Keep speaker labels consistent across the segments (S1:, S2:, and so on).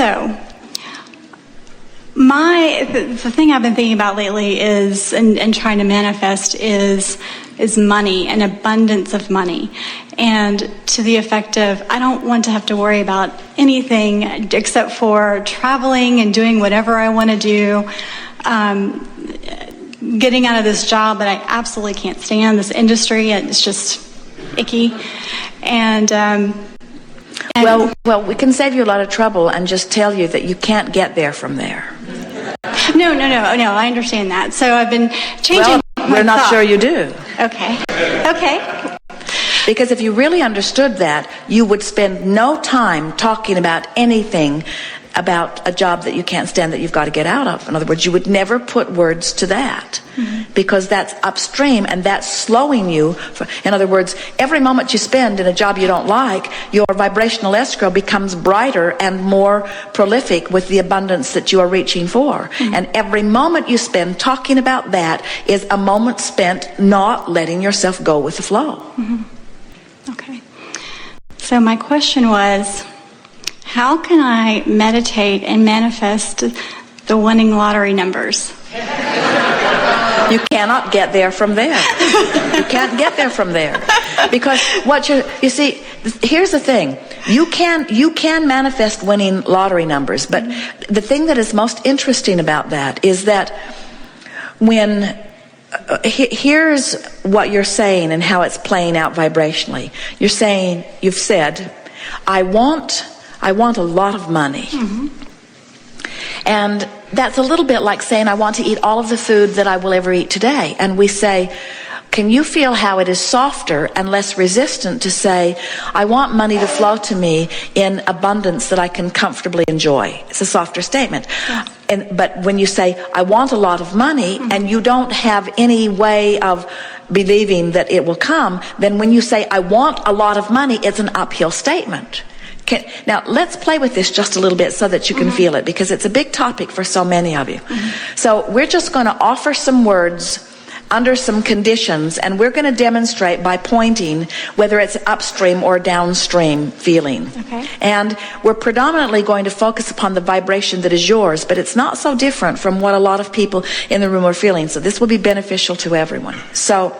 S1: So, the thing I've been thinking about lately is, and trying to manifest is money, an abundance of money. And to the effect of, I don't want to have to worry about anything except for traveling and doing whatever I want to do, getting out of this job that I absolutely can't stand, this industry. It's just icky. And
S2: well, we can save you a lot of trouble and just tell you that you can't get there from there.
S1: No, I understand that. So I've been changing my
S2: we're not
S1: thought.
S2: sure you do.
S1: Okay.
S2: Because if you really understood that, you would spend no time talking about anything about a job that you can't stand, that you've got to get out of. In other words, you would never put words to that, because that's upstream, and that's slowing you. In other words, every moment you spend in a job you don't like, your vibrational escrow becomes brighter and more prolific with the abundance that you are reaching for. And every moment you spend talking about that is a moment spent not letting yourself go with the flow.
S1: Okay. So my question was, how can I meditate and manifest the winning lottery numbers?
S2: You cannot get there from there. You can't get there from there. Because you see, here's the thing. You can manifest winning lottery numbers, but the thing that is most interesting about that is that when here's what you're saying and how it's playing out vibrationally. You've said, I want a lot of money. And that's a little bit like saying, I want to eat all of the food that I will ever eat today. And we say, can you feel how it is softer and less resistant to say, I want money to flow to me in abundance that I can comfortably enjoy? It's a softer statement. Yes. But when you say, I want a lot of money, and you don't have any way of believing that it will come, then when you say, I want a lot of money, it's an uphill statement. Now, let's play with this just a little bit so that you can feel it, because it's a big topic for so many of you. So we're just going to offer some words under some conditions, and we're going to demonstrate by pointing whether it's upstream or downstream feeling.
S1: Okay.
S2: And we're predominantly going to focus upon the vibration that is yours, but it's not so different from what a lot of people in the room are feeling. So this will be beneficial to everyone. So,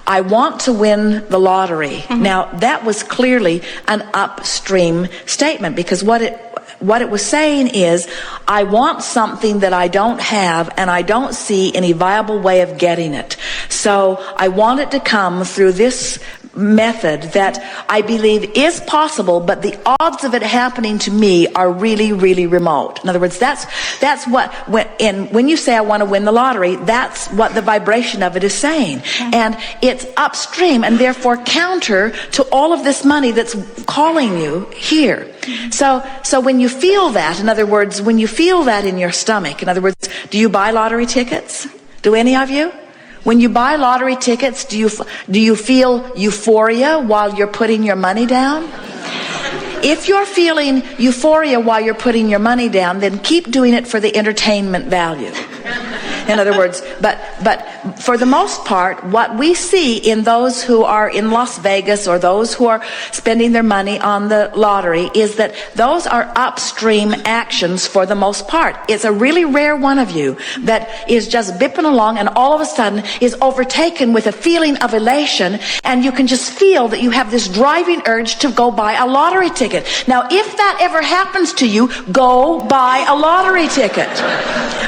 S2: I want to win the lottery. Now, that was clearly an upstream statement, because what it was saying is, I want something that I don't have, and I don't see any viable way of getting it. So I want it to come through this method that I believe is possible, but the odds of it happening to me are really, really remote. In other words, that's what, when you say I want to win the lottery, that's what the vibration of it is saying. And it's upstream and therefore counter to all of this money that's calling you here. So when you feel that, in other words, when you feel that in your stomach, in other words, do you buy lottery tickets? Do any of you? When you buy lottery tickets, do you feel euphoria while you're putting your money down? If you're feeling euphoria while you're putting your money down, then keep doing it for the entertainment value. In other words, but for the most part, what we see in those who are in Las Vegas or those who are spending their money on the lottery is that those are upstream actions for the most part. It's a really rare one of you that is just bipping along and all of a sudden is overtaken with a feeling of elation, and you can just feel that you have this driving urge to go buy a lottery ticket. Now, if that ever happens to you, go buy a lottery ticket.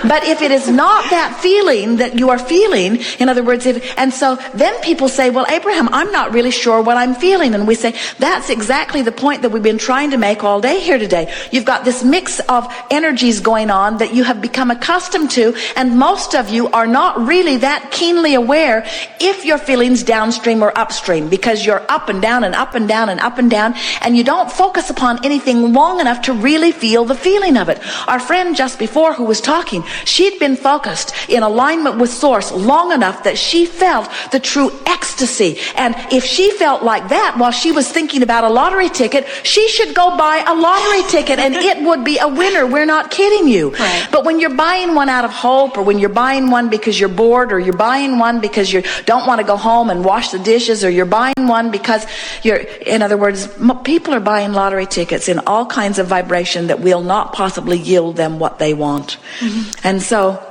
S2: But if it is not that feeling that you are feeling, in other words, and so then people say, well, Abraham, I'm not really sure what I'm feeling. And we say, that's exactly the point that we've been trying to make all day here today. You've got this mix of energies going on that you have become accustomed to, and most of you are not really that keenly aware if your feeling's downstream or upstream, because you're up and down and up and down and up and down, and you don't focus upon anything long enough to really feel the feeling of it. Our friend just before who was talking, she'd been focused in alignment with Source long enough that she felt the true ecstasy. And if she felt like that while she was thinking about a lottery ticket, she should go buy a lottery ticket and it would be a winner. We're not kidding you.
S1: Right.
S2: But when you're buying one out of hope, or when you're buying one because you're bored, or you're buying one because you don't want to go home and wash the dishes, or you're buying one because in other words, people are buying lottery tickets in all kinds of vibration that will not possibly yield them what they want. Mm-hmm. And so,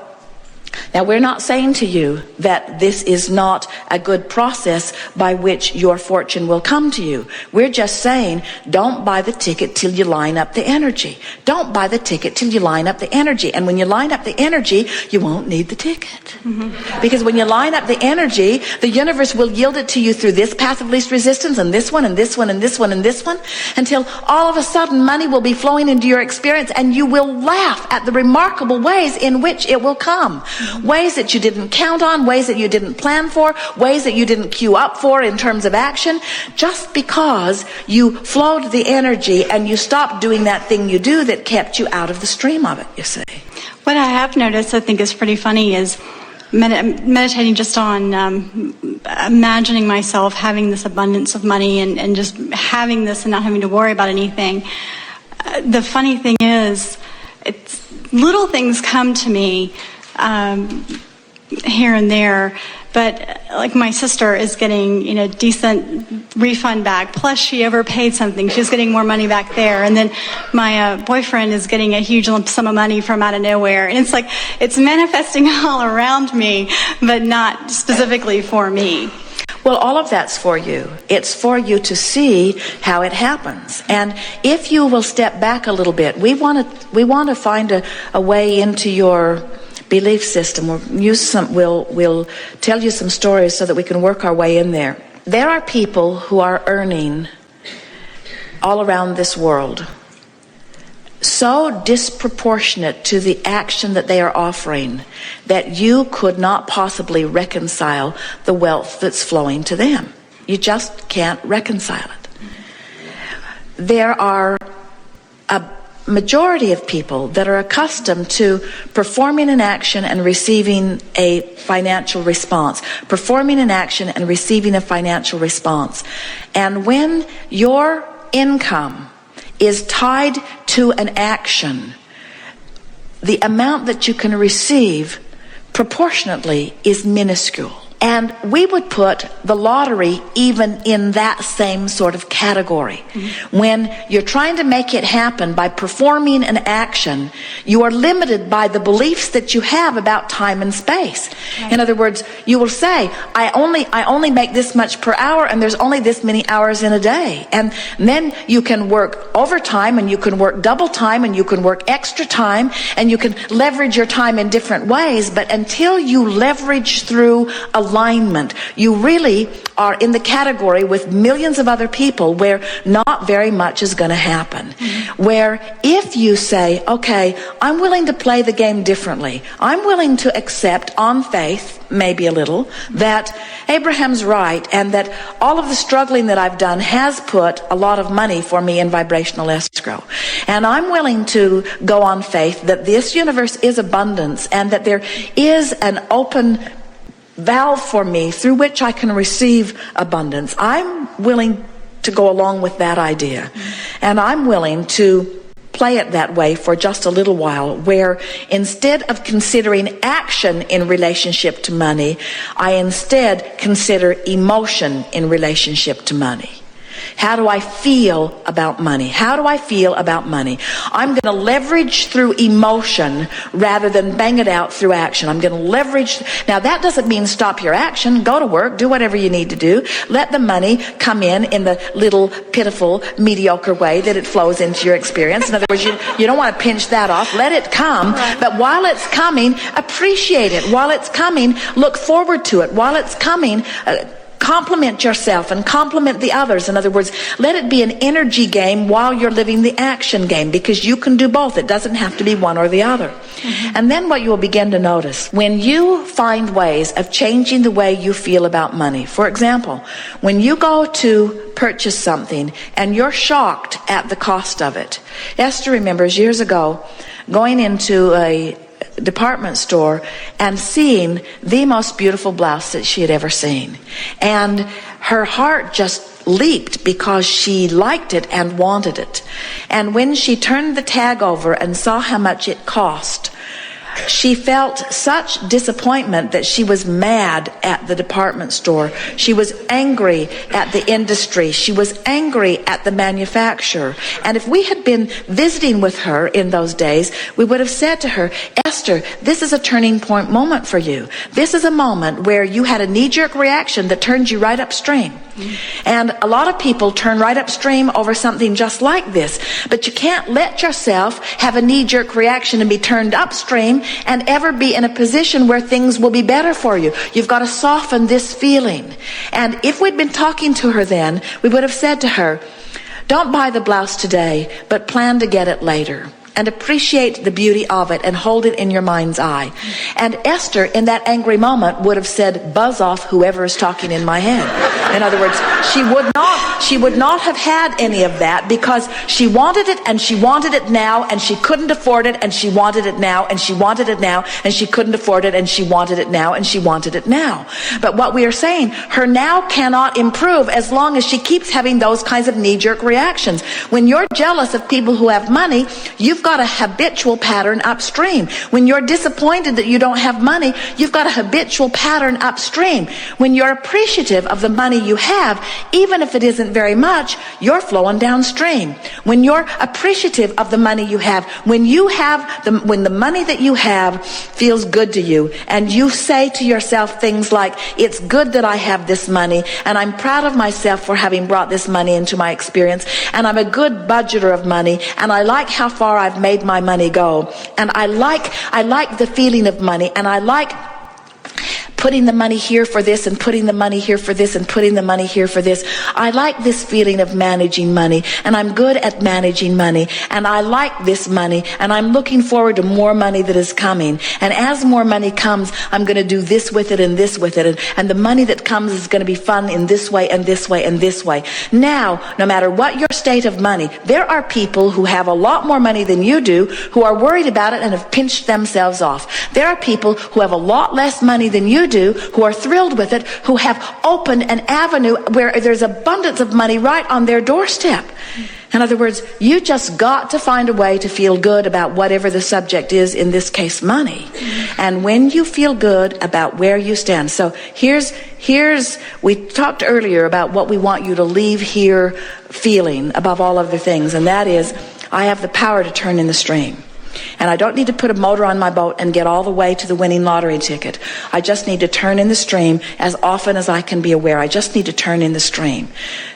S2: now we're not saying to you that this is not a good process by which your fortune will come to you. We're just saying, don't buy the ticket till you line up the energy. Don't buy the ticket till you line up the energy. And when you line up the energy, you won't need the ticket. Mm-hmm. Because when you line up the energy, the universe will yield it to you through this path of least resistance, and this one, and this one, and this one, and this one, until all of a sudden money will be flowing into your experience, and you will laugh at the remarkable ways in which it will come. Ways that you didn't count on, ways that you didn't plan for, ways that you didn't queue up for in terms of action, just because you flowed the energy and you stopped doing that thing you do that kept you out of the stream of it, you see.
S1: What I have noticed, I think is pretty funny, is meditating just on imagining myself having this abundance of money and just having this and not having to worry about anything. The funny thing is, little things come to me here and there, but like my sister is getting, decent refund back, plus she overpaid something, she's getting more money back there, and then my boyfriend is getting a huge lump sum of money from out of nowhere, and it's like it's manifesting all around me, but not specifically for me.
S2: Well, all of that's for you. It's for you to see how it happens. And if you will step back a little bit, we want to find a way into your belief system. We'll tell you some stories so that we can work our way in there. There are people who are earning all around this world so disproportionate to the action that they are offering that you could not possibly reconcile the wealth that's flowing to them. You just can't reconcile it. There are a majority of people that are accustomed to performing an action and receiving a financial response, performing an action and receiving a financial response. And when your income is tied to an action, the amount that you can receive proportionately is minuscule. And we would put the lottery even in that same sort of category. Mm-hmm. When you're trying to make it happen by performing an action, you are limited by the beliefs that you have about time and space. Right. In other words, you will say, I only make this much per hour, and there's only this many hours in a day. And then you can work overtime, and you can work double time, and you can work extra time, and you can leverage your time in different ways. But until you leverage through alignment, you really are in the category with millions of other people where not very much is going to happen. Mm-hmm. Where if you say, okay, I'm willing to play the game differently, I'm willing to accept on faith, maybe a little, that Abraham's right, and that all of the struggling that I've done has put a lot of money for me in vibrational escrow. And I'm willing to go on faith that this universe is abundance, and that there is an open valve for me through which I can receive abundance. I'm willing to go along with that idea. Mm-hmm. And I'm willing to play it that way for just a little while, where instead of considering action in relationship to money, I instead consider emotion in relationship to money. How do I feel about money? How do I feel about money? I'm going to leverage through emotion rather than bang it out through action. I'm going to leverage. Now, that doesn't mean stop your action. Go to work. Do whatever you need to do. Let the money come in the little, pitiful, mediocre way that it flows into your experience. In other words, you don't want to pinch that off. Let it come. But while it's coming, appreciate it. While it's coming, look forward to it. While it's coming, compliment yourself and compliment the others. In other words, let it be an energy game while you're living the action game, because you can do both. It doesn't have to be one or the other. Mm-hmm. And then what you will begin to notice, when you find ways of changing the way you feel about money. For example, when you go to purchase something and you're shocked at the cost of it. Esther remembers years ago going into department store and seeing the most beautiful blouse that she had ever seen. And her heart just leaped because she liked it and wanted it. And when she turned the tag over and saw how much it cost, she felt such disappointment that she was mad at the department store. She was angry at the industry. She was angry at the manufacturer. And if we had been visiting with her in those days, we would have said to her, Esther, this is a turning point moment for you. This is a moment where you had a knee-jerk reaction that turned you right upstream. And a lot of people turn right upstream over something just like this. But you can't let yourself have a knee-jerk reaction and be turned upstream and ever be in a position where things will be better for you. You've got to soften this feeling. And if we'd been talking to her then, we would have said to her, don't buy the blouse today, but plan to get it later. And appreciate the beauty of it and hold it in your mind's eye. And Esther, in that angry moment, would have said, buzz off whoever is talking in my head. In other words, she would not have had any of that because she wanted it and she wanted it now and she couldn't afford it and she wanted it now and she wanted it now and she couldn't afford it and she wanted it now and she wanted it now. But what we are saying, her now cannot improve as long as she keeps having those kinds of knee-jerk reactions. When you're jealous of people who have money, you've got a habitual pattern upstream. When you're disappointed that you don't have money, you've got a habitual pattern upstream. When you're appreciative of the money you have, even if it isn't very much, you're flowing downstream. When you're appreciative of the money you have, when the money that you have feels good to you, and you say to yourself things like, it's good that I have this money, and I'm proud of myself for having brought this money into my experience, and I'm a good budgeter of money, and I like how far I've made my money go, and I like the feeling of money, and I like putting the money here for this and putting the money here for this and putting the money here for this. I like this feeling of managing money, and I'm good at managing money, and I like this money, and I'm looking forward to more money that is coming. And as more money comes, I'm going to do this with it and this with it, and the money that comes is going to be fun in this way and this way and this way. Now, no matter what your state of money, there are people who have a lot more money than you do who are worried about it and have pinched themselves off. There are people who have a lot less money than you do who are thrilled with it, who have opened an avenue where there's abundance of money right on their doorstep. In other words, you just got to find a way to feel good about whatever the subject is, in this case, money. And when you feel good about where you stand. So we talked earlier about what we want you to leave here feeling above all other things, and that is, I have the power to turn in the stream. And I don't need to put a motor on my boat and get all the way to the winning lottery ticket. I just need to turn in the stream as often as I can be aware. I just need to turn in the stream.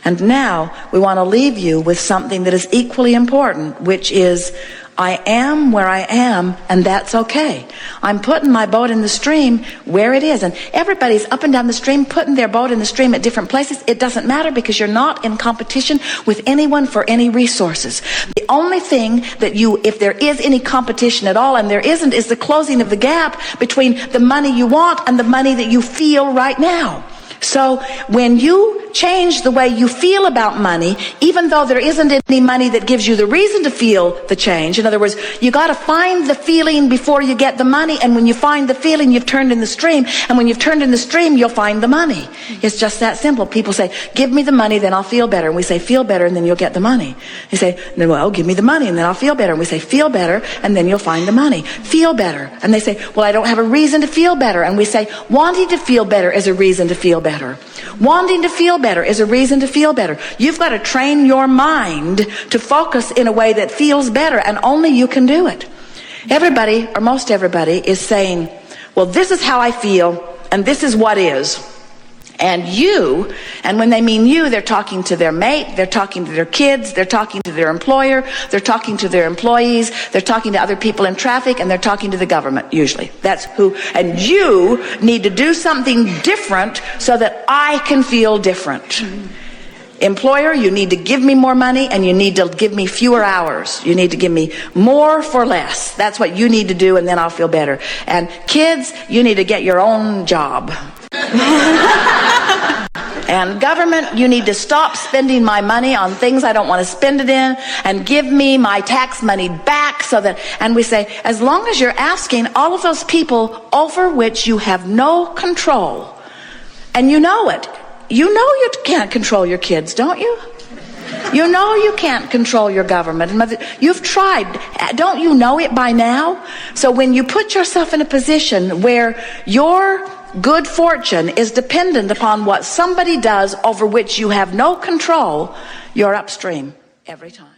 S2: And now we want to leave you with something that is equally important, which is, I am where I am, and that's okay. I'm putting my boat in the stream where it is. And everybody's up and down the stream, putting their boat in the stream at different places. It doesn't matter, because you're not in competition with anyone for any resources. The only thing that if there is any competition at all, and there isn't, is the closing of the gap between the money you want and the money that you feel right now. So when you change the way you feel about money, even though there isn't any money that gives you the reason to feel the change, in other words, you got to find the feeling before you get the money, and when you find the feeling, you've turned in the stream, and when you've turned in the stream, you'll find the money. It's just that simple. People say, give me the money, then I'll feel better. And we say, feel better, and then you'll get the money. They say, well, give me the money, and then I'll feel better. And we say, feel better, and then you'll find the money. Feel better. And they say, well, I don't have a reason to feel better. And we say, wanting to feel better is a reason to feel better. Wanting to feel better is a reason to feel better. You've got to train your mind to focus in a way that feels better, and only you can do it. Everybody, or most everybody, is saying, well, this is how I feel, and this is what is. And you, and when they mean you, they're talking to their mate, they're talking to their kids, they're talking to their employer, they're talking to their employees, they're talking to other people in traffic, and they're talking to the government, usually. That's who. And you need to do something different so that I can feel different. Employer, you need to give me more money, and you need to give me fewer hours. You need to give me more for less. That's what you need to do, and then I'll feel better. And kids, you need to get your own job. And government, you need to stop spending my money on things I don't want to spend it in, and give me my tax money back so that, and we say, as long as you're asking all of those people over which you have no control, and you know it, you know you can't control your kids, don't you? You know you can't control your government. You've tried. Don't you know it by now? So when you put yourself in a position where your good fortune is dependent upon what somebody does over which you have no control, you're upstream every time.